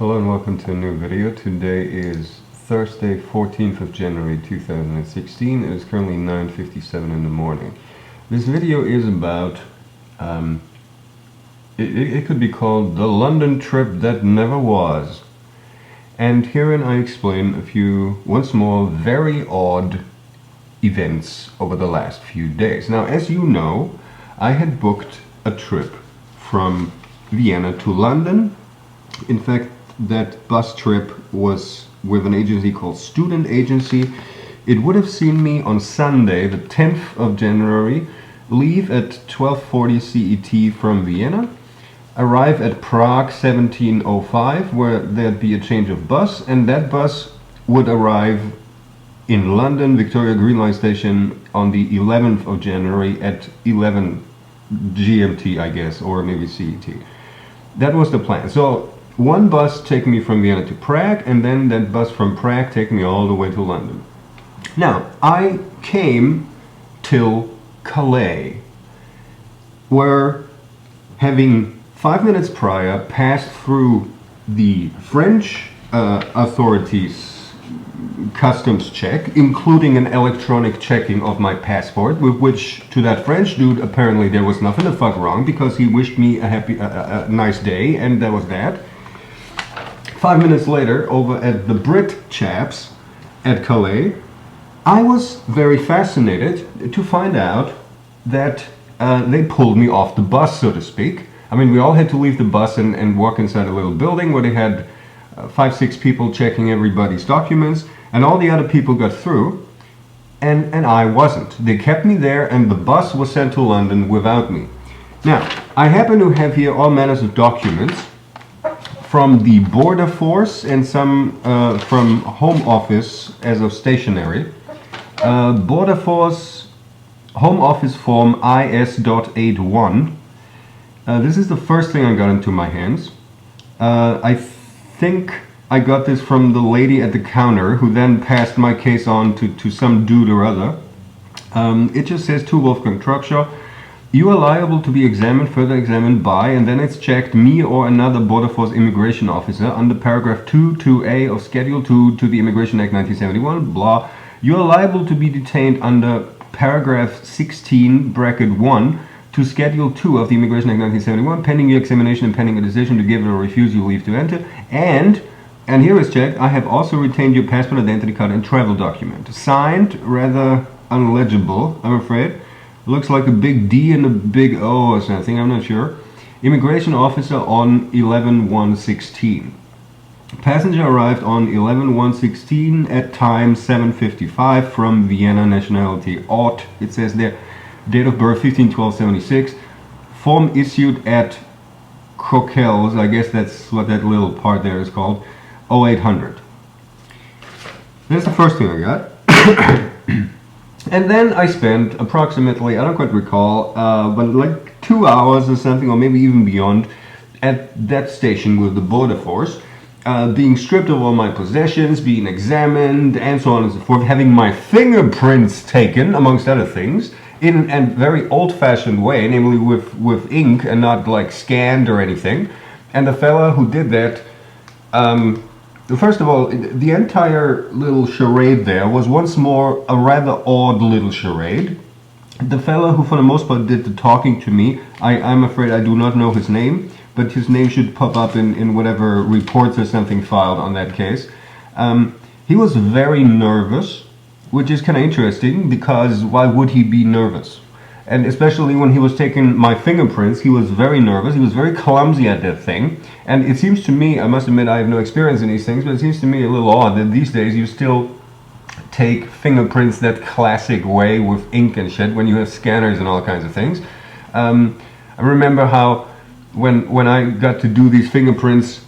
Hello and welcome to a new video. Today is Thursday, 14th of January 2016. It is currently 9:57 in the morning. This video is about, it could be called the London trip that never was. And herein I explain a few, once more, very odd events over the last few days. Now, as you know, I had booked a trip from Vienna to London. In fact, that bus trip was with an agency called Student Agency. It would have seen me on Sunday, the 10th of January, leave at 12:40 CET from Vienna, arrive at Prague 17:05, where there'd be a change of bus, and that bus would arrive in London, Victoria Green Line Station, on the 11th of January at 11 GMT, I guess, or maybe CET. That was the plan. So one bus taking me from Vienna to Prague, and then that bus from Prague taking me all the way to London. Now, I came till Calais, where, having 5 minutes prior passed through the French authorities' customs check, including an electronic checking of my passport, with which, to that French dude, apparently there was nothing to fuck wrong, because he wished me a nice day, and that was that. 5 minutes later, over at the Brit chaps at Calais, I was very fascinated to find out that they pulled me off the bus, so to speak. I mean, we all had to leave the bus and walk inside a little building where they had 5-6 people checking everybody's documents, and all the other people got through, and I wasn't. They kept me there, and the bus was sent to London without me. Now, I happen to have here all manners of documents from the Border Force and some from Home Office as of stationery. Border Force Home Office form IS.81. This is the first thing I got into my hands. I think I got this from the lady at the counter, who then passed my case on to some dude or other. It just says to Wolfgang Trubshaw, you are liable to be examined, further examined by, and then it's checked, me or another Border Force immigration officer under paragraph 2(2)(a) of Schedule 2 to the Immigration Act 1971, blah. You are liable to be detained under paragraph 16, bracket 1, to Schedule 2 of the Immigration Act 1971, pending your examination and pending a decision to give or refuse you leave to enter, and here is checked, I have also retained your passport, identity card, and travel document. Signed, rather unlegible, I'm afraid. Looks like a big D and a big O or something, I'm not sure. Immigration officer on 11/1/16. Passenger arrived on 11/1/16 at time 7:55 from Vienna, nationality Aut. It says there, date of birth 15/12/76. Form issued at Coquelles, I guess that's what that little part there is called, 0800. That's the first thing I got. And then I spent approximately, I don't quite recall, but like 2 hours or something, or maybe even beyond, at that station with the Border Force, being stripped of all my possessions, being examined, and so on and so forth, having my fingerprints taken, amongst other things, in a very old-fashioned way, namely with ink and not like scanned or anything. And the fella who did that, first of all, the entire little charade there was once more a rather odd little charade. The fellow who for the most part did the talking to me, I'm afraid I do not know his name, but his name should pop up in whatever reports or something filed on that case. He was very nervous, which is kind of interesting, because why would he be nervous? And especially when he was taking my fingerprints, he was very nervous. He was very clumsy at that thing. And it seems to me, I must admit I have no experience in these things, but it seems to me a little odd that these days you still take fingerprints that classic way with ink and shit when you have scanners and all kinds of things. I remember how when I got to do these fingerprints,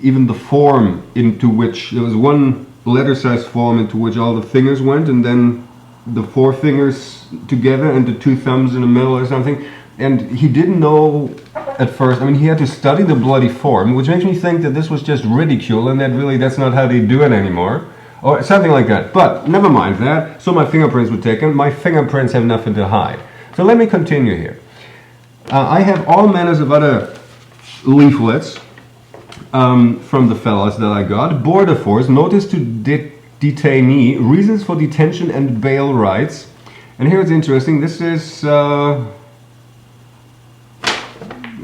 even the form into which, there was one letter-sized form into which all the fingers went, and then the 4 fingers together and the 2 thumbs in the middle or something, and he didn't know at first. I mean, he had to study the bloody form, which makes me think that this was just ridicule and that really that's not how they do it anymore, or something like that. But never mind that. So my fingerprints were taken. My fingerprints have nothing to hide. So let me continue here. I have all manners of other leaflets from the fellas that I got. Border Force, notice to detainee, reasons for detention and bail rights. And here it's interesting, this is, it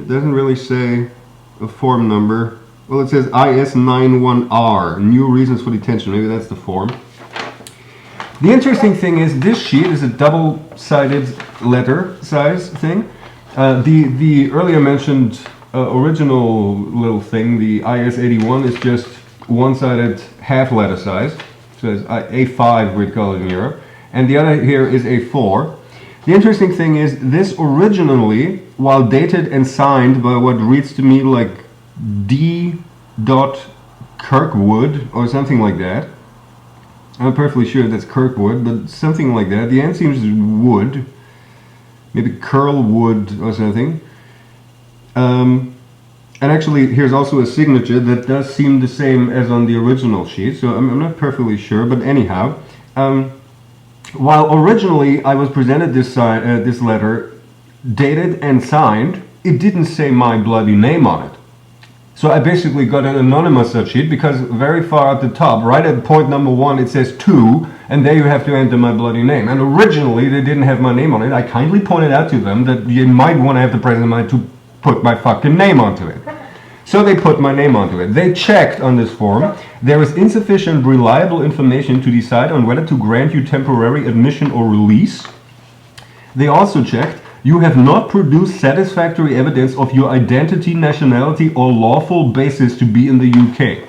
doesn't really say a form number. Well, it says IS91R, new reasons for detention, maybe that's the form. The interesting thing is, this sheet is a double-sided letter size thing. The earlier mentioned original little thing, the IS81, is just one-sided half letter size. So it's A5 we'd call it in Europe. And the other here is A4. The interesting thing is, this originally, while dated and signed by what reads to me like D. Kirkwood or something like that. I'm not perfectly sure that's Kirkwood, but something like that. The end seems wood, maybe Curlwood or something. And actually, here's also a signature that does seem the same as on the original sheet, so I'm not perfectly sure, but anyhow. While originally I was presented this letter dated and signed, it didn't say my bloody name on it. So I basically got an anonymous sheet, because very far at the top, right at point number 1, it says to, and there you have to enter my bloody name. And originally they didn't have my name on it. I kindly pointed out to them that you might want to have the presence of mind to put my fucking name onto it. So they put my name onto it. They checked on this form, there is insufficient reliable information to decide on whether to grant you temporary admission or release. They also checked, you have not produced satisfactory evidence of your identity, nationality, or lawful basis to be in the UK.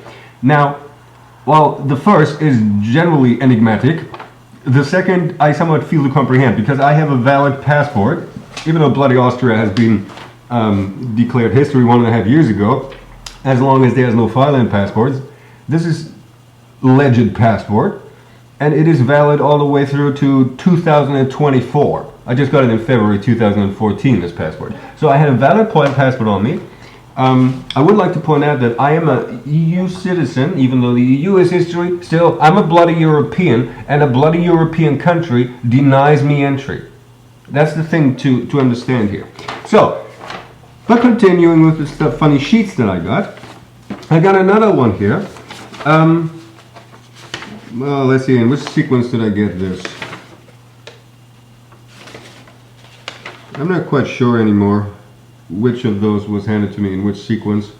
Now, while the first is generally enigmatic, the second I somewhat feel to comprehend, because I have a valid passport, even though bloody Austria has been declared history 1.5 years ago, as long as there's no Thailand passports. This is legit passport, and it is valid all the way through to 2024. I just got it in February 2014, this passport. So I had a valid passport on me. I would like to point out that I am a EU citizen, even though the EU is history. Still, I'm a bloody European, and a bloody European country denies me entry. That's the thing to understand here. So, but continuing with the funny sheets that I got another one here. Well, let's see, in which sequence did I get this? I'm not quite sure anymore which of those was handed to me in which sequence.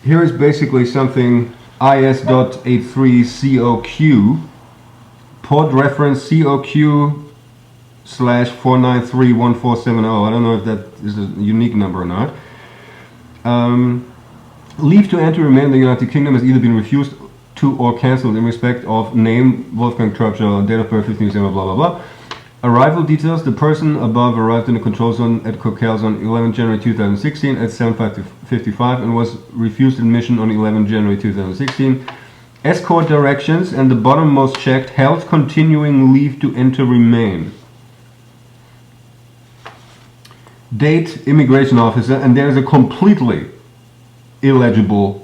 Here is basically something is.83COQ, port reference COQ/4931470. I don't know if that is a unique number or not. Leave to enter remain in the United Kingdom has either been refused to or cancelled in respect of name Wolfgang Trubscher, date of birth 15 December, blah blah blah. Arrival details: the person above arrived in the control zone at Coquelles on 11 January 2016 at 7:55 and was refused admission on 11 January 2016. Escort directions, and the bottommost checked, held continuing leave to enter remain. Date, immigration officer, and there's a completely illegible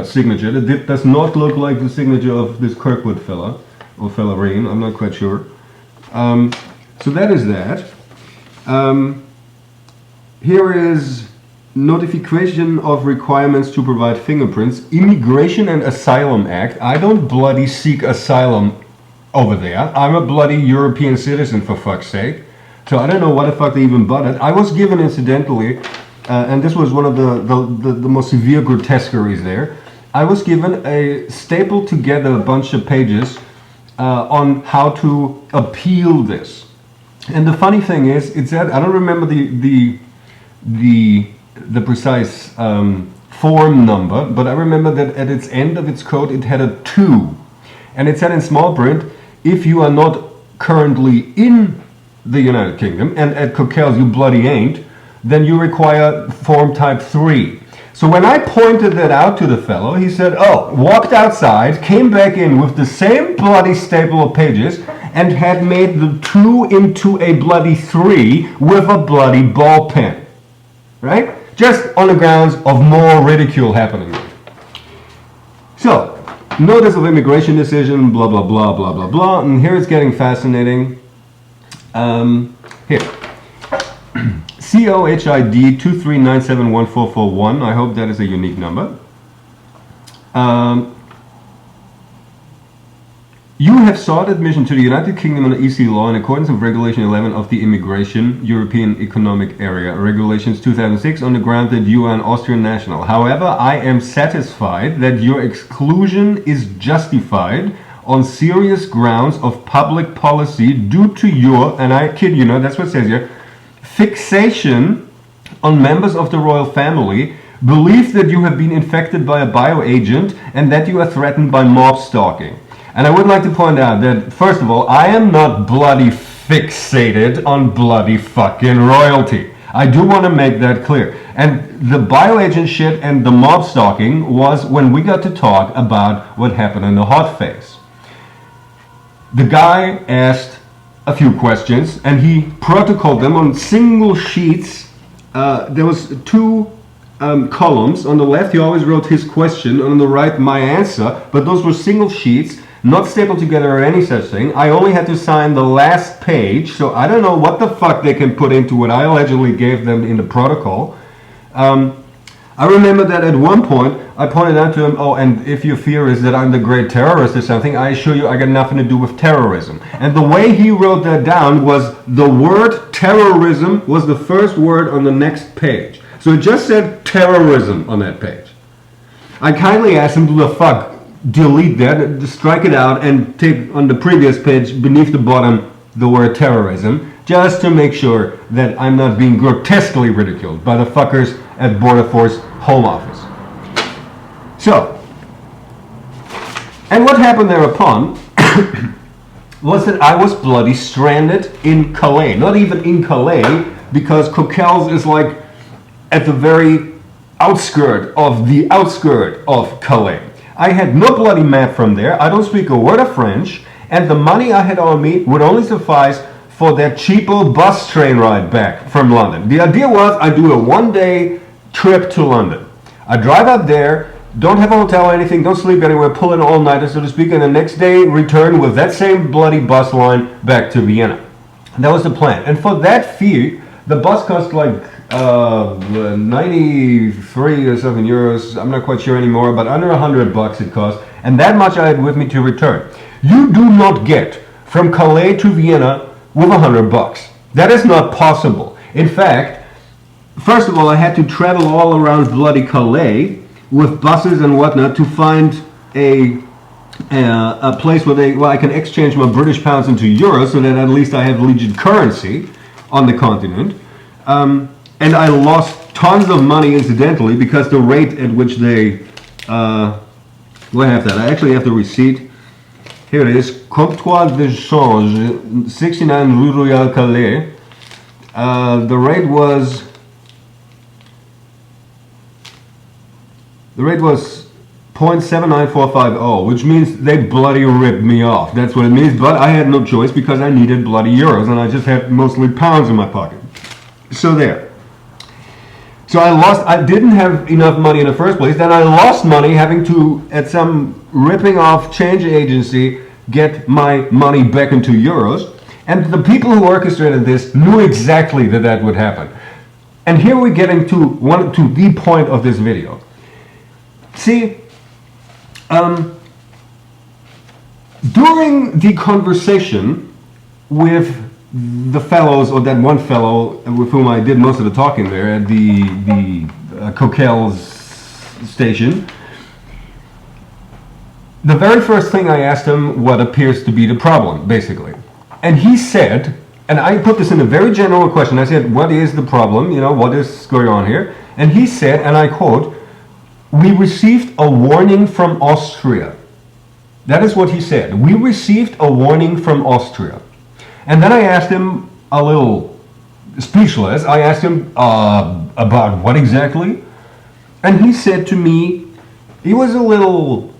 signature. That does not look like the signature of this Kirkwood fella, or fella Rain, I'm not quite sure. So that is that. Here is notification of requirements to provide fingerprints, Immigration and Asylum Act. I don't bloody seek asylum over there. I'm a bloody European citizen, for fuck's sake. So I don't know what the fuck they even butted. I was given, incidentally, and this was one of the most severe grotesqueries there, I was given a stapled together bunch of pages on how to appeal this. And the funny thing is, it's that I don't remember the precise form number, but I remember that at its end of its code it had a 2, and it said in small print, if you are not currently in the United Kingdom, and at Coquelles you bloody ain't, then you require form type 3. So when I pointed that out to the fellow, he said, oh, walked outside, came back in with the same bloody staple of pages, and had made the 2 into a bloody 3 with a bloody ball pen. Right? Just on the grounds of more ridicule happening. So, notice of immigration decision, blah, blah, blah, blah, blah, blah, and here it's getting fascinating. Here. COHID 23971441. I hope that is a unique number. You have sought admission to the United Kingdom under EC law in accordance with Regulation 11 of the Immigration European Economic Area, Regulations 2006, on the ground that you are an Austrian national. However, I am satisfied that your exclusion is justified on serious grounds of public policy due to your, and I kid you not, that's what it says here, fixation on members of the royal family, belief that you have been infected by a bioagent, and that you are threatened by mob stalking. And I would like to point out that, first of all, I am not bloody fixated on bloody fucking royalty. I do want to make that clear. And the bioagent shit and the mob stalking was when we got to talk about what happened in the hot phase. The guy asked a few questions and he protocoled them on single sheets. There was two columns. On the left he always wrote his question, on the right my answer, but those were single sheets, not stapled together or any such thing. I only had to sign the last page, so I don't know what the fuck they can put into what I allegedly gave them in the protocol. I remember that at one point I pointed out to him, oh, and if your fear is that I'm the great terrorist or something, I assure you I got nothing to do with terrorism. And the way he wrote that down was the word terrorism was the first word on the next page. So it just said terrorism on that page. I kindly asked him to the fuck delete that, strike it out, and take on the previous page beneath the bottom the word terrorism, just to make sure that I'm not being grotesquely ridiculed by the fuckers at Border Force Home Office. So, and what happened thereupon was that I was bloody stranded in Calais. Not even in Calais, because Coquelles is like at the very outskirt of Calais. I had no bloody map from there. I don't speak a word of French, and the money I had on me would only suffice for that cheapo bus train ride back from London. The idea was I do a one-day trip to London. I drive up there, don't have a hotel or anything, don't sleep anywhere, pull an all-nighter, so to speak, and the next day return with that same bloody bus line back to Vienna. That was the plan. And for that fee, the bus cost like 93 or something euros, I'm not quite sure anymore, but under $100 it cost, and that much I had with me to return. You do not get from Calais to Vienna with $100. That is not possible. In fact, first of all, I had to travel all around bloody Calais with buses and whatnot to find a place where I can exchange my British pounds into euros, so that at least I have legit currency on the continent. And I lost tons of money incidentally because the rate at which they, I have that. I actually have the receipt. Here it is, Comptoir de Change, 69 Rue Royale, Calais. The rate was 0.79450, which means they bloody ripped me off. That's what it means, but I had no choice because I needed bloody euros and I just had mostly pounds in my pocket. So there. So I didn't have enough money in the first place, then I lost money having to, at some ripping off change agency, get my money back into euros. And the people who orchestrated this knew exactly that that would happen. And here we're getting to the point of this video. See, during the conversation with the fellows, or that one fellow with whom I did most of the talking there at the Coquelles station, the very first thing I asked him what appears to be the problem, basically. And he said, and I put this in a very general question, I said, what is the problem, what is going on here? And he said, and I quote, "We received a warning from Austria." That is what he said. We received a warning from Austria. And then I asked him, a little speechless, I asked him about what exactly? And he said to me, he was a little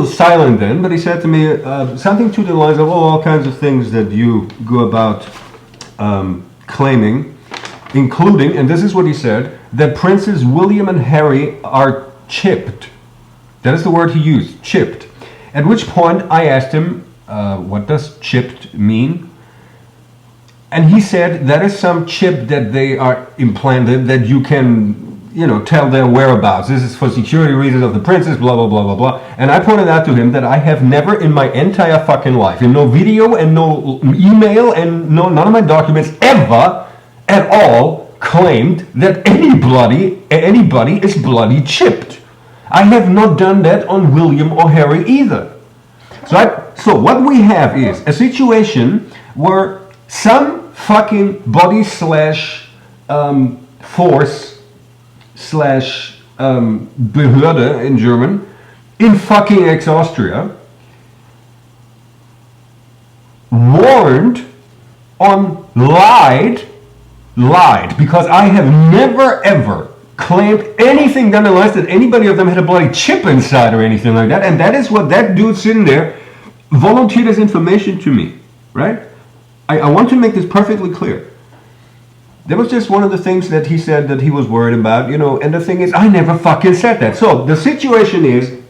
silent then, but he said to me something to the lines of, all kinds of things that you go about claiming, including, and this is what he said, that Princes William and Harry are chipped. That is the word he used, chipped. At which point I asked him, what does chipped mean? And he said that is some chip that they are implanted that you can, tell their whereabouts. This is for security reasons of the princess, blah, blah, blah, blah, blah. And I pointed out to him that I have never in my entire fucking life, in no video and no email and none of my documents ever at all claimed that anybody is bloody chipped. I have not done that on William or Harry either. So what we have is a situation where some fucking body slash force slash Behörde in German in fucking ex-Austria warned on lied because I have never ever claimed anything down the line that anybody of them had a bloody chip inside or anything like that, and that is what that dude sitting there volunteered as information to me, right? I want to make this perfectly clear. That was just one of the things that he said that he was worried about, and the thing is, I never fucking said that. So the situation is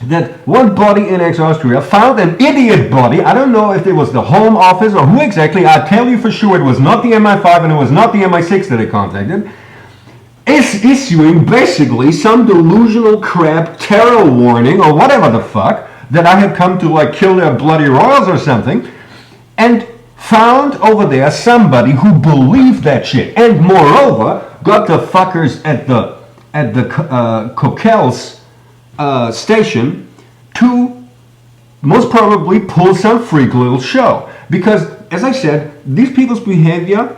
that one body in ex-Austria found an idiot body. I don't know if it was the Home Office or who exactly. I tell you for sure it was not the MI5 and it was not the MI6 that they contacted. Is issuing basically some delusional crap terror warning or whatever the fuck that I had come to kill their bloody royals or something, and found over there somebody who believed that shit, and moreover got the fuckers at the Coquelles station to most probably pull some freak little show. Because as I said, these people's behavior,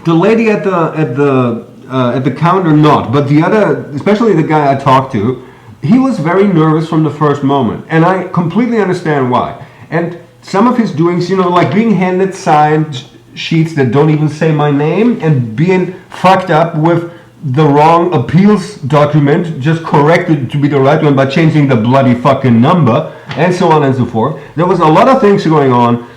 the lady at the counter not, but the other, especially the guy I talked to, he was very nervous from the first moment, and I completely understand why. And some of his doings, like being handed signed sheets that don't even say my name and being fucked up with the wrong appeals document just corrected to be the right one by changing the bloody fucking number, and so on and so forth. There was a lot of things going on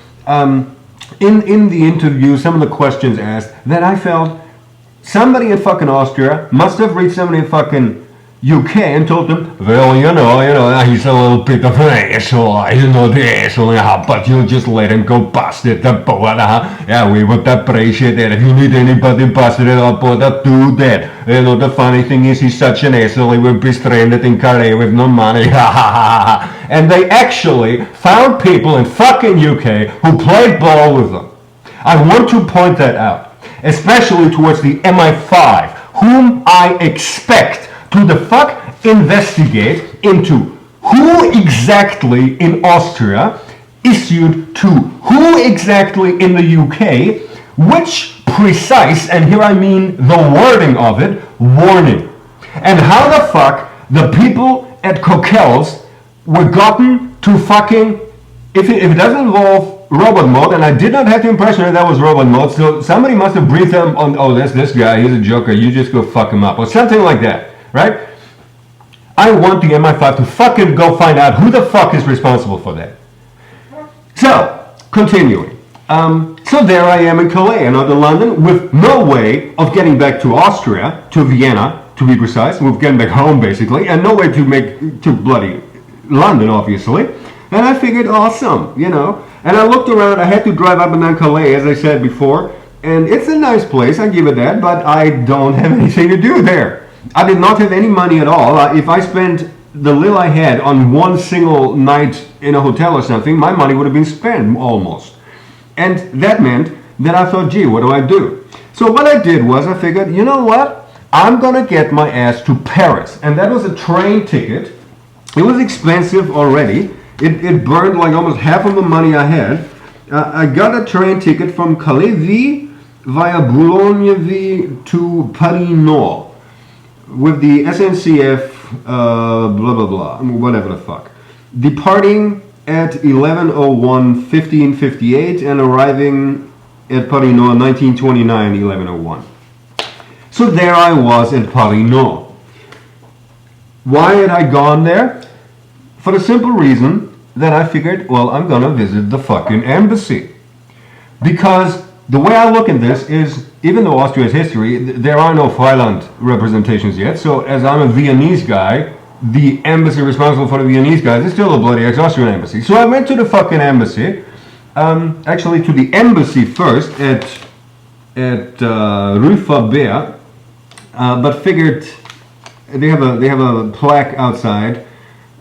in the interview, some of the questions asked, that I felt somebody in fucking Austria must have reached somebody in fucking UK and told them, well, he's a little bit of an asshole, the asshole, but you just let him go busted the boat, yeah, we would appreciate that. If you need anybody busted on board, do that. The funny thing is, he's such an asshole, he will be stranded in Calais with no money, And they actually found people in fucking UK who played ball with them. I want to point that out, especially towards the MI5, whom I expect to the fuck investigate into who exactly in Austria issued to who exactly in the UK which precise, and here I mean the wording of it, warning. And how the fuck the people at Coquelles were gotten to fucking, if it doesn't involve robot mode, and I did not have the impression that was robot mode, so somebody must have briefed them on, oh, that's this guy, he's a joker, you just go fuck him up, or something like that. Right? I want the MI5 to fucking go find out who the fuck is responsible for that. So, continuing. So there I am in Calais, and not in London, with no way of getting back to Austria, to Vienna, to be precise, with getting back home basically, and no way to bloody London, obviously. And I figured, awesome, And I looked around, I had to drive up and down Calais, as I said before, and it's a nice place, I give it that, but I don't have anything to do there. I did not have any money at all. If I spent the little I had on one single night in a hotel or something, my money would have been spent almost. And that meant that I thought, gee, what do I do? So what I did was I figured, you know what? I'm going to get my ass to Paris. And that was a train ticket. It was expensive already. It burned like almost half of the money I had. I got a train ticket from Calais via Boulogne to Paris Nord, with the SNCF, blah, blah, blah, whatever the fuck. Departing at 11:01, 15:58, and arriving at Paris Nord 19:29, 11:01. So there I was at Paris Nord. Why had I gone there? For the simple reason that I figured, well, I'm gonna visit the fucking embassy. Because the way I look at this is, even though Austria has history, there are no Freiland representations yet. So as I'm a Viennese guy, the embassy responsible for the Viennese guys is still a bloody ex-Austrian embassy. So I went to the fucking embassy, actually to the embassy first at at Rue Fabert, but figured they have a plaque outside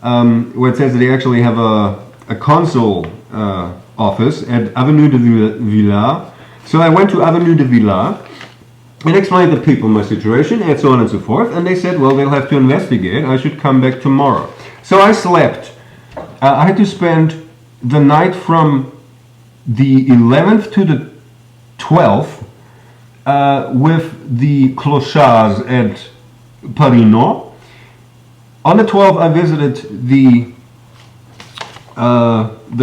where it says that they actually have a consul office at Avenue de Villars. So I went to Avenue de Villars and explained to people my situation and so on and so forth, and they said, well, they'll have to investigate, I should come back tomorrow. So I slept. I had to spend the night from the 11th to the 12th with the clochards at Paris Nord. On the 12th I visited the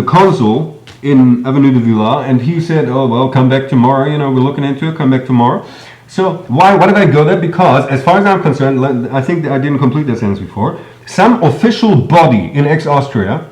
consul in Avenue de Villars, and he said, oh well, come back tomorrow, you know, we're looking into it, come back tomorrow. So why did I go there? Because as far as I'm concerned, I think I didn't complete that sentence before, some official body in ex-Austria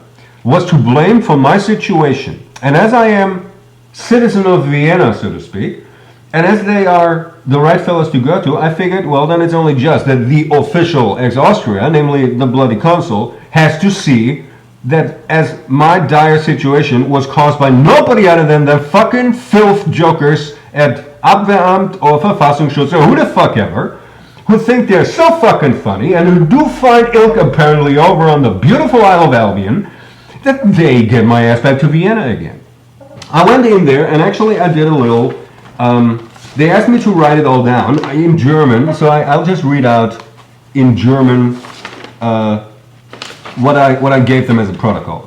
was to blame for my situation. And as I am citizen of Vienna, so to speak, and as they are the right fellows to go to, I figured, well, then it's only just that the official ex-Austria, namely the bloody consul, has to see that as my dire situation was caused by nobody other than the fucking filth jokers at Abwehramt or Verfassungsschutz or who the fuck ever, who think they're so fucking funny and who do find ilk apparently over on the beautiful Isle of Albion, that they get my ass back to Vienna again. I went in there and actually I did a little, they asked me to write it all down in German, so I'll just read out in German what I gave them as a protocol.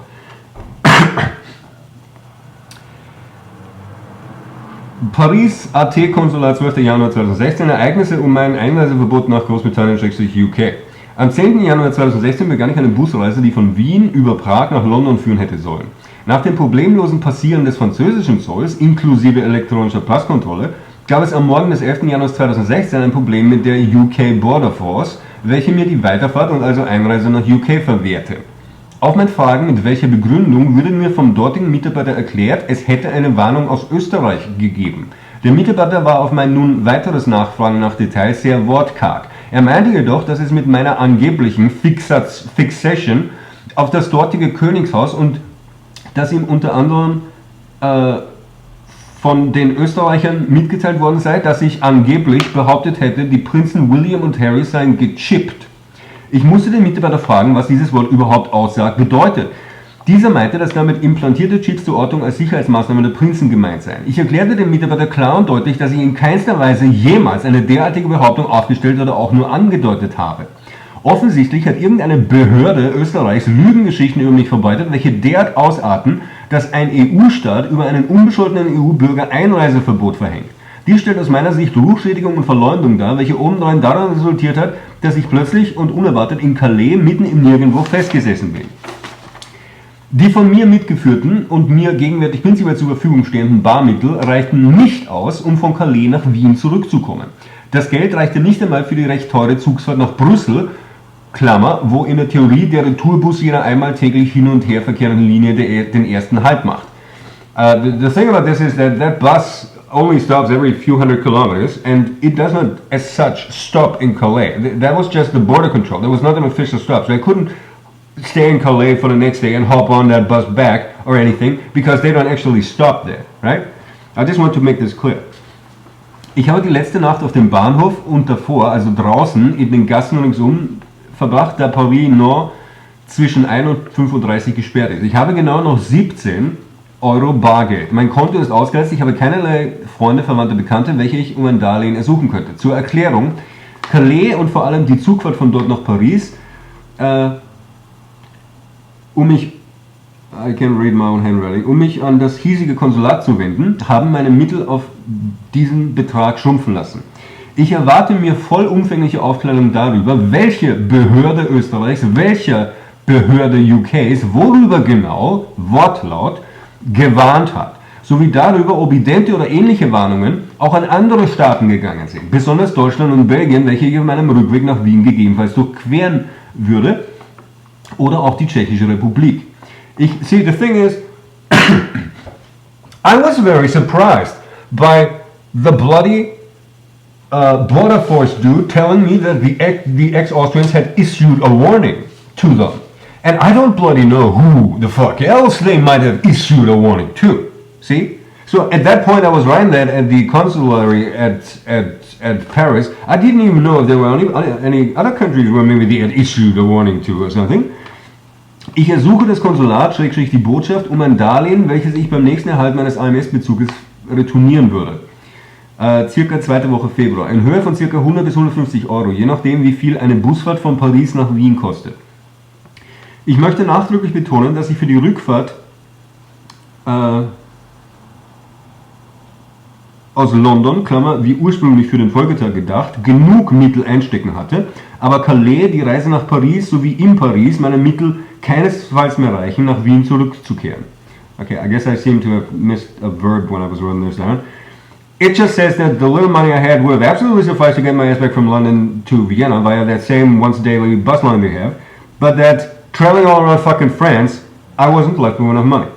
Paris, AT, Konsulat, 12. Januar 2016, Ereignisse um mein Einreiseverbot nach Großbritannien/UK. Am 10. Januar 2016 begann ich eine Busreise, die von Wien über Prag nach London führen hätte sollen. Nach dem problemlosen Passieren des französischen Zolls, inklusive elektronischer Passkontrolle, gab es am Morgen des 11. Januar 2016 ein Problem mit der UK Border Force, welche mir die Weiterfahrt und also Einreise nach UK verwehrte. Auf mein Fragen, mit welcher Begründung, wurde mir vom dortigen Mitarbeiter erklärt, es hätte eine Warnung aus Österreich gegeben. Der Mitarbeiter war auf mein nun weiteres Nachfragen nach Details sehr wortkarg. Er meinte jedoch, dass es mit meiner angeblichen Fixation auf das dortige Königshaus und dass ihm unter anderem von den Österreichern mitgeteilt worden sei, dass ich angeblich behauptet hätte, die Prinzen William und Harry seien gechippt. Ich musste den Mitarbeiter fragen, was dieses Wort überhaupt aussagt, bedeutet. Dieser meinte, dass damit implantierte Chips zur Ortung als Sicherheitsmaßnahme der Prinzen gemeint seien. Ich erklärte dem Mitarbeiter klar und deutlich, dass ich in keinster Weise jemals eine derartige Behauptung aufgestellt oder auch nur angedeutet habe. Offensichtlich hat irgendeine Behörde Österreichs Lügengeschichten über mich verbreitet, welche derart ausarten, dass ein EU-Staat über einen unbescholtenen EU-Bürger Einreiseverbot verhängt. Dies stellt aus meiner Sicht Rufschädigung und Verleumdung dar, welche obendrein daran resultiert hat, dass ich plötzlich und unerwartet in Calais mitten im Nirgendwo festgesessen bin. Die von mir mitgeführten und mir gegenwärtig prinzipiell zur Verfügung stehenden Barmittel reichten nicht aus, um von Calais nach Wien zurückzukommen. Das Geld reichte nicht einmal für die recht teure Zugsfahrt nach Brüssel, Klammer, wo in der Theorie der Retourbus jener einmal täglich hin und her verkehrenden Linie den ersten Halt macht. The thing about this is that bus only stops every few hundred kilometers, and it does not, as such, stop in Calais. That was just the border control. There was not an official stop, so I couldn't stay in Calais for the next day and hop on that bus back or anything, because they don't actually stop there, right? I just want to make this clear. Ich habe die letzte Nacht auf dem Bahnhof und davor, also draußen in den Gassen ringsum, verbracht, da Paris Nord zwischen 1 und 5:30 Uhr gesperrt ist. Ich habe genau noch 17 Euro Bargeld. Mein Konto ist ausgereizt, ich habe keinerlei Freunde, Verwandte, Bekannte, welche ich um ein Darlehen ersuchen könnte. Zur Erklärung, Calais und vor allem die Zugfahrt von dort nach Paris, um mich an das hiesige Konsulat zu wenden, haben meine Mittel auf diesen Betrag schrumpfen lassen. Ich erwarte mir vollumfängliche Aufklärung darüber, welche Behörde Österreichs, welcher Behörde UKs, worüber genau, Wortlaut, gewarnt hat, sowie darüber, ob idente oder ähnliche Warnungen auch an andere Staaten gegangen sind, besonders Deutschland und Belgien, welche ich auf meinem Rückweg nach Wien gegebenenfalls durchqueren würde, oder auch die Tschechische Republik. See, the thing is, I was very surprised by the bloody border force dude telling me that the ex-Austrians had issued a warning to them. And I don't bloody know who the fuck else they might have issued a warning to. See? So at that point, I was writing that at the consulary at Paris. I didn't even know if there were any other countries where maybe they had issued a warning to or something. Ich ersuche das Konsulat, / die Botschaft, um ein Darlehen, welches ich beim nächsten Erhalt meines AMS-Bezuges retournieren würde. Circa zweite Woche Februar. In Höhe von circa 100 bis 150 Euro, je nachdem wie viel eine Busfahrt von Paris nach Wien kostet. Ich möchte nachdrücklich betonen, dass ich für die Rückfahrt aus London, Klammer, wie ursprünglich für den Folgetag gedacht, genug Mittel einstecken hatte, aber Calais, die Reise nach Paris sowie in Paris meine Mittel keinesfalls mehr reichen, nach Wien zurückzukehren. Okay, I guess I seem to have missed a verb when I was writing this down. It just says that the little money I had would have absolutely sufficed to get my ass back from London to Vienna via that same once daily bus line they have, but that traveling all around fucking France, I wasn't left with enough money.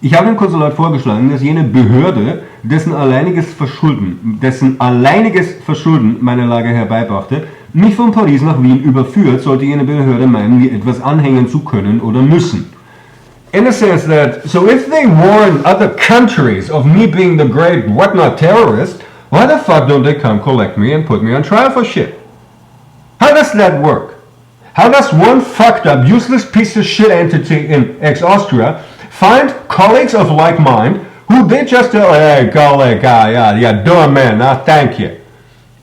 Ich habe dem Konsulat vorgeschlagen, dass jene Behörde, dessen alleiniges Verschulden meine Lage herbeibrachte, mich von Paris nach Wien überführt, sollte jene Behörde meinen, mir etwas anhängen zu können oder müssen. In a sense that, so if they warn other countries of me being the great whatnot terrorist, why the fuck don't they come collect me and put me on trial for shit? How does that work? How does one fucked up, useless piece of shit entity in ex-Austria find colleagues of like mind who they just tell, hey, colleague, yeah, do it, man, thank you.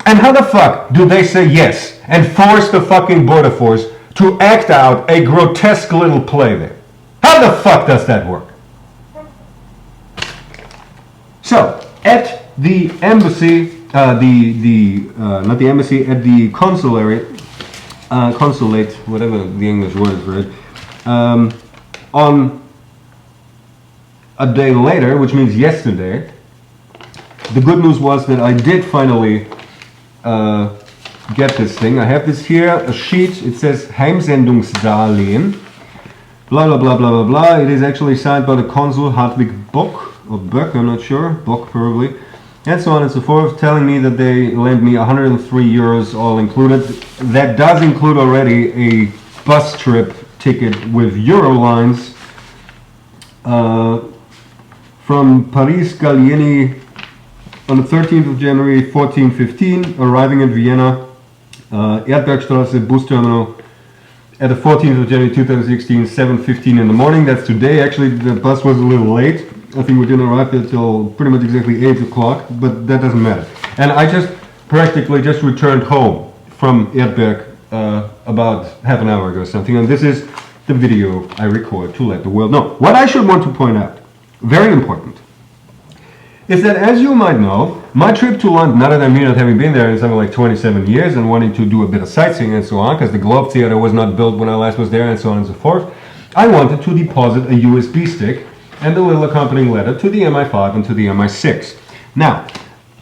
And how the fuck do they say yes and force the fucking border force to act out a grotesque little play there? How the fuck does that work? So, at the embassy, not the embassy, at the consulate, whatever the English word is for it, on a day later, which means yesterday, the good news was that I did finally get this thing. I have this here, a sheet, it says Heimsendungsdarlehen, blah blah blah blah blah blah. It is actually signed by the consul Hartwig Bock, or Bock, I'm not sure, Bock probably, and so on and so forth, telling me that they lent me 103 euros all included. That does include already a bus trip ticket with Eurolines from Paris Gallieni on the 13th of January 1415, arriving in Vienna, Erdbergstrasse bus terminal at the 14th of January 2016, 7:15 in the morning. That's today. Actually, the bus was a little late. I think we didn't arrive there till pretty much exactly 8 o'clock, but that doesn't matter. And I just practically just returned home from Erdberg about half an hour ago or something, and this is the video I record to let the world know. What I should want to point out, very important, is that, as you might know, my trip to London, now that I'm here, not having been there in something like 27 years and wanting to do a bit of sightseeing and so on, because the Globe Theatre was not built when I last was there and so on and so forth, I wanted to deposit a USB stick and a little accompanying letter to the MI5 and to the MI6. Now,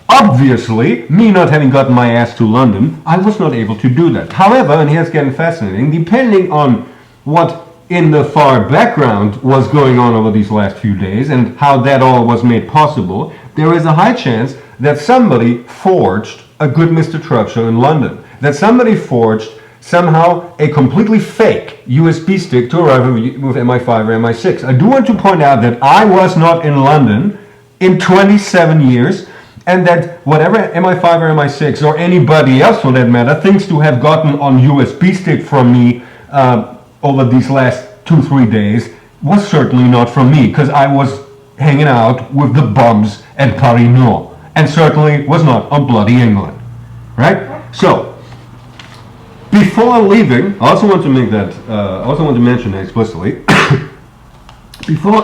obviously, me not having gotten my ass to London, I was not able to do that. However, and here's getting fascinating, depending on what in the far background was going on over these last few days and how that all was made possible, there is a high chance that somebody forged a good Mr. Trubshaw in London. That somebody forged somehow a completely fake USB stick to arrive with MI5 or MI6. I do want to point out that I was not in London in 27 years, and that whatever MI5 or MI6 or anybody else for that matter thinks to have gotten on USB stick from me over these last 2-3 days was certainly not from me, because I was hanging out with the bums at Paris Nord, and certainly was not on bloody England, right? So, before leaving, I also want to make that, I also want to mention that explicitly. Before,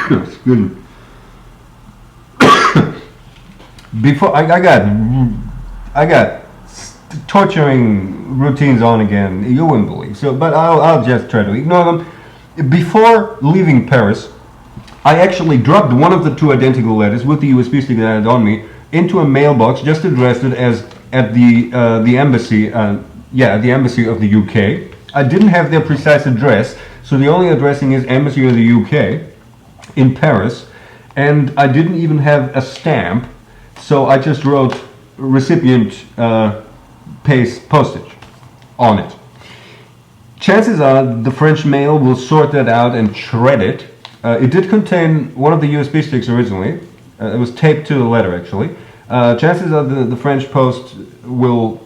excuse me. Before I got torturing routines on again, you wouldn't believe. So, but I'll just try to ignore them. Before leaving Paris, I actually dropped one of the two identical letters with the USB stick that I had on me into a mailbox, just addressed it as at the embassy. The embassy of the UK. I didn't have their precise address, so the only addressing is embassy of the UK in Paris, and I didn't even have a stamp, so I just wrote recipient pays postage on it. Chances are the French mail will sort that out and shred it it did contain one of the USB sticks originally. It was taped to the letter, actually. Chances are the French post will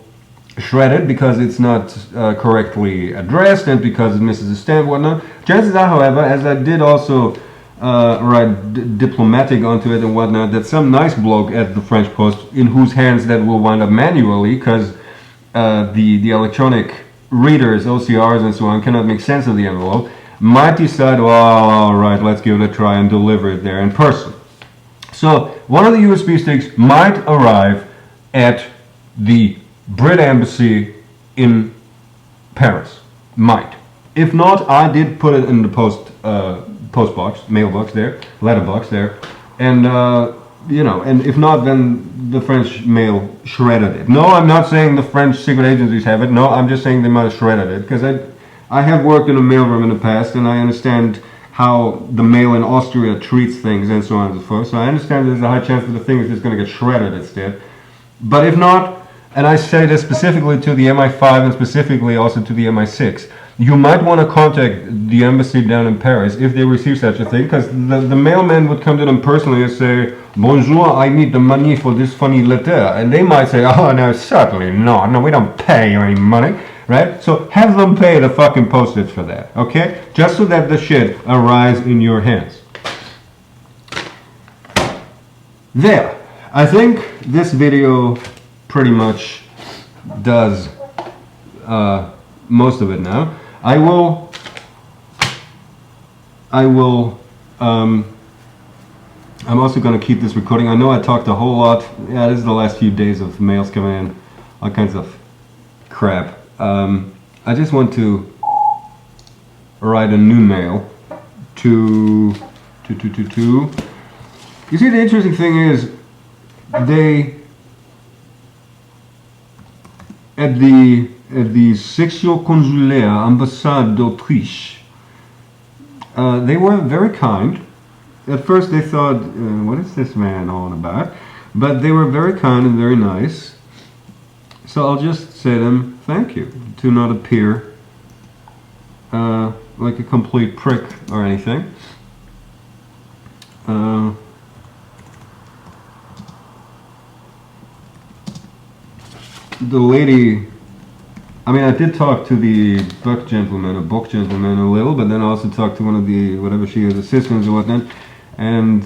shred it because it's not correctly addressed and because it misses a stamp and whatnot. Chances are, however, as I did also write diplomatic onto it and whatnot, that some nice bloke at the French post, in whose hands that will wind up manually, because the electronic readers, OCRs and so on, cannot make sense of the envelope, might decide, well, alright, let's give it a try and deliver it there in person. So one of the USB sticks might arrive at the Brit Embassy in Paris. Might. If not, I did put it in the post box, mailbox there, letterbox there, and you know, and if not, then the French mail shredded it. No, I'm not saying the French secret agencies have it. No, I'm just saying they might have shredded it, because I have worked in a mailroom in the past, and I understand how the mail in Austria treats things and so on and so forth. So I understand there's a high chance that the thing is just going to get shredded instead. But if not, and I say this specifically to the MI5 and specifically also to the MI6, you might want to contact the embassy down in Paris if they receive such a thing, because the mailman would come to them personally and say, "Bonjour, I need the money for this funny letter," and they might say, "Oh no, certainly not. No, we don't pay you any money." Right? So have them pay the fucking postage for that, okay? Just so that the shit arrives in your hands. There. I think this video pretty much does most of it now. I'm also going to keep this recording. I know I talked a whole lot. Yeah, this is the last few days of mails coming in. All kinds of crap. I just want to write a new mail to. You see, the interesting thing is, they at the section consulaire ambassade d'Autriche, they were very kind. At first they thought, what is this man on about? But they were very kind and very nice. So I'll just say to them, thank you, to not appear like a complete prick or anything. The lady, I mean, I did talk to the book gentleman a little, but then I also talked to one of the, whatever she is, assistants or whatnot, and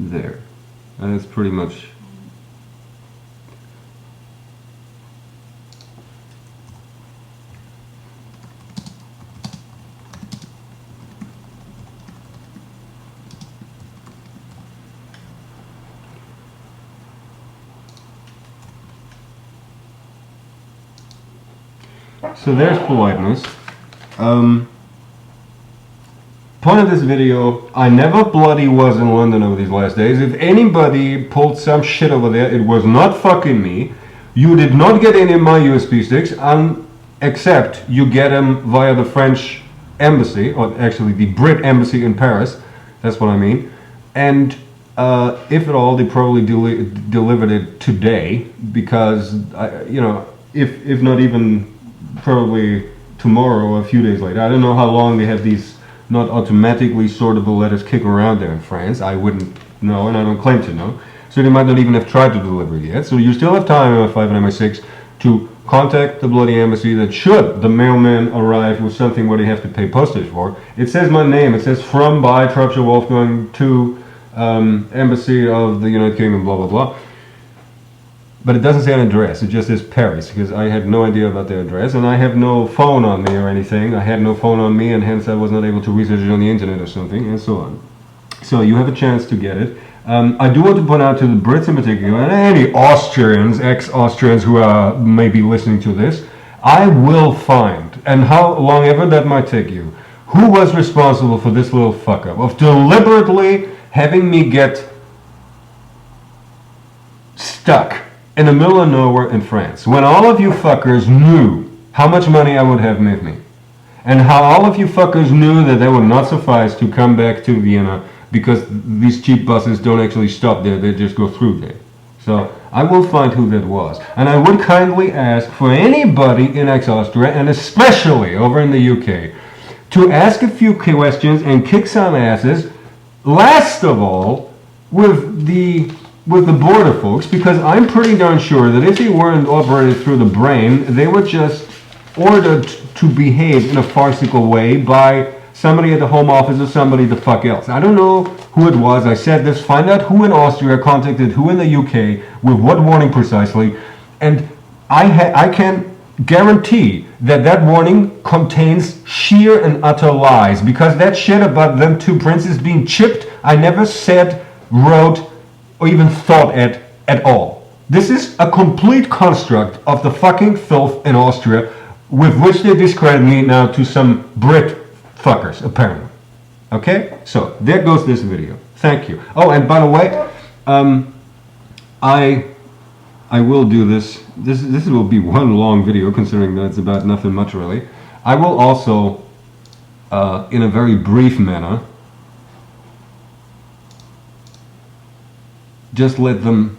there. And it's pretty much so there's politeness. Point of this video, I never bloody was in London over these last days. If anybody pulled some shit over there, it was not fucking me. You did not get any of my USB sticks, except you get them via the French embassy, or actually the Brit embassy in Paris. That's what I mean. And if at all, they probably delivered it today, because, you know, if not even probably tomorrow or a few days later. I don't know how long they have these not automatically sortable letters kicking around there in France. I wouldn't know, and I don't claim to know. So they might not even have tried to deliver it yet. So you still have time, MI5 and MI6, to contact the bloody embassy, that should the mailman arrive with something where they have to pay postage for. It says my name. It says from, by, Trubshaw Wolfgang to Embassy of the United Kingdom, blah, blah, blah. But it doesn't say an address, it just says Paris, because I had no idea about the address, and I have no phone on me or anything. I had no phone on me, and hence I was not able to research it on the internet or something, and so on. So you have a chance to get it. I do want to point out to the Brits in particular, and any Austrians, ex-Austrians who are maybe listening to this, I will find, and how long ever that might take you, who was responsible for this little fuck up of deliberately having me get stuck in the middle of nowhere in France, when all of you fuckers knew how much money I would have made me, and how all of you fuckers knew that they would not suffice to come back to Vienna, because these cheap buses don't actually stop there, they just go through there. So I will find who that was, and I would kindly ask for anybody in ex-Austria, and especially over in the UK, to ask a few questions and kick some asses, last of all with the border folks, because I'm pretty darn sure that if they weren't operated through the brain, they were just ordered to behave in a farcical way by somebody at the Home Office or somebody the fuck else. I don't know who it was. I said this, find out who in Austria contacted who in the UK with what warning precisely, and I can guarantee that that warning contains sheer and utter lies, because that shit about them two princes being chipped, I never said, wrote, or even thought at all. This is a complete construct of the fucking filth in Austria, with which they discredit me now to some Brit fuckers, apparently. Okay? So, there goes this video. Thank you. Oh, and by the way, I will do this. This will be one long video, considering that it's about nothing much really. I will also, in a very brief manner, just let them,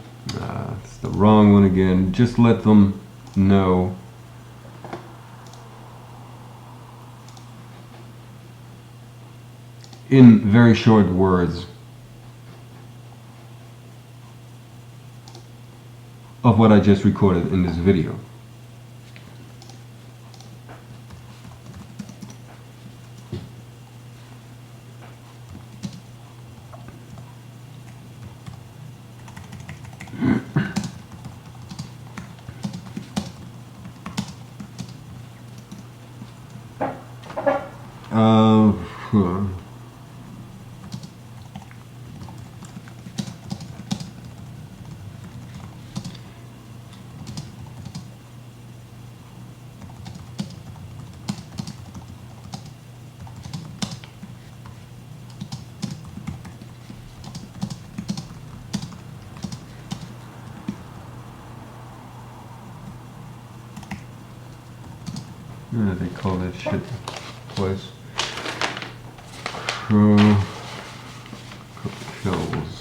it's the wrong one again, just let them know in very short words of what I just recorded in this video. What do they call that shit place? Coquelles.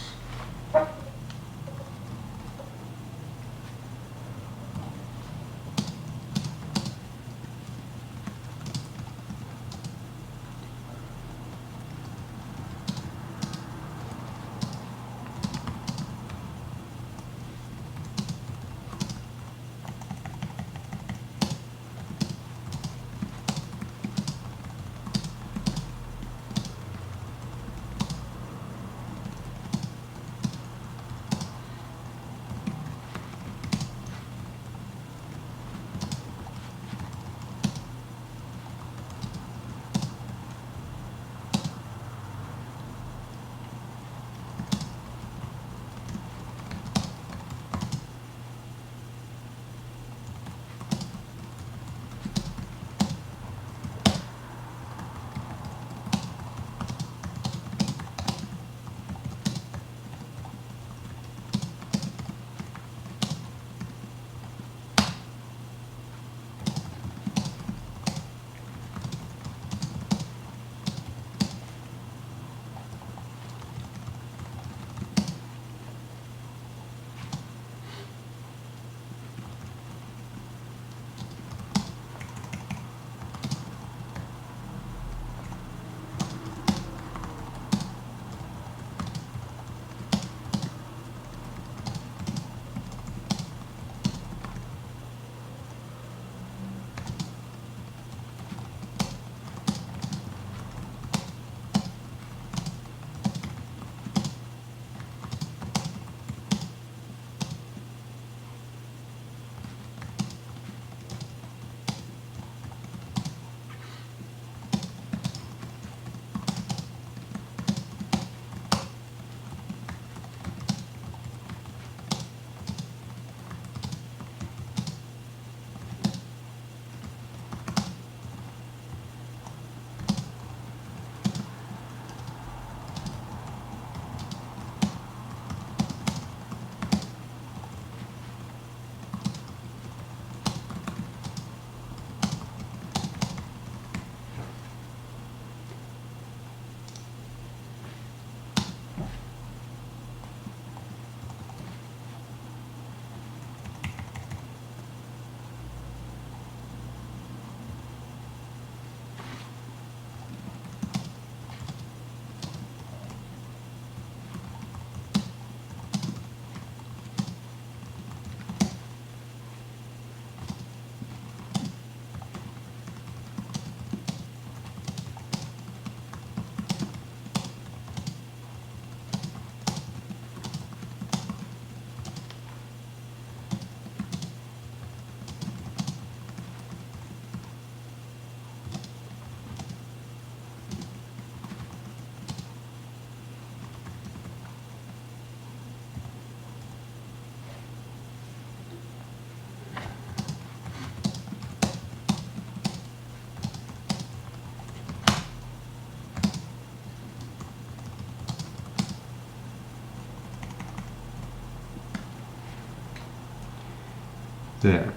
There.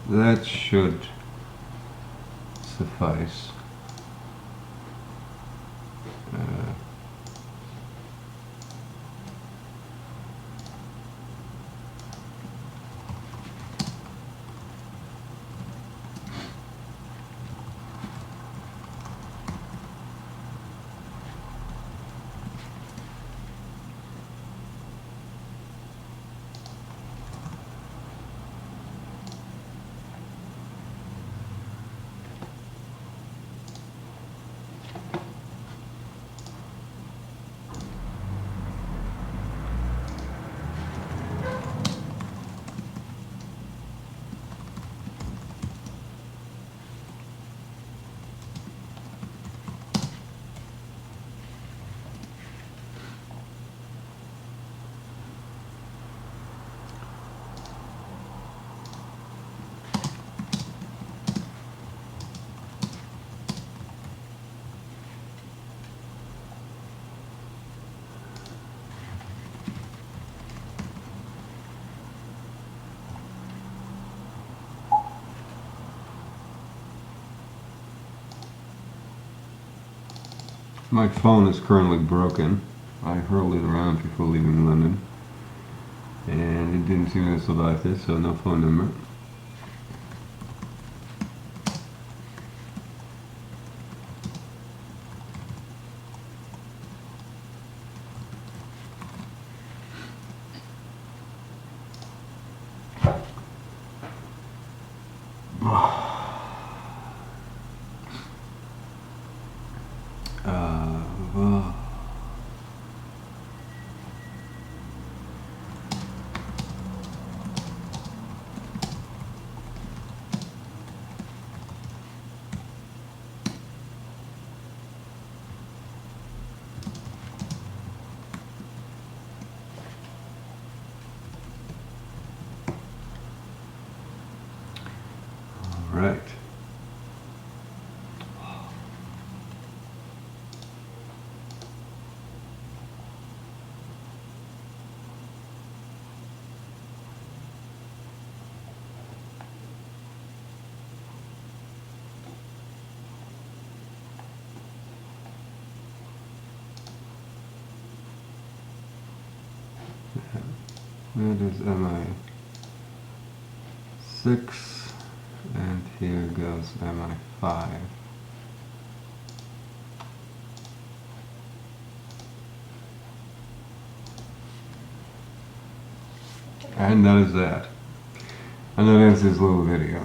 That should suffice. My phone is currently broken. I hurled it around before leaving London, and it didn't seem to survive this, so no phone number. Right. That is MI6, and here goes MI5. And that is that. And that ends this little video.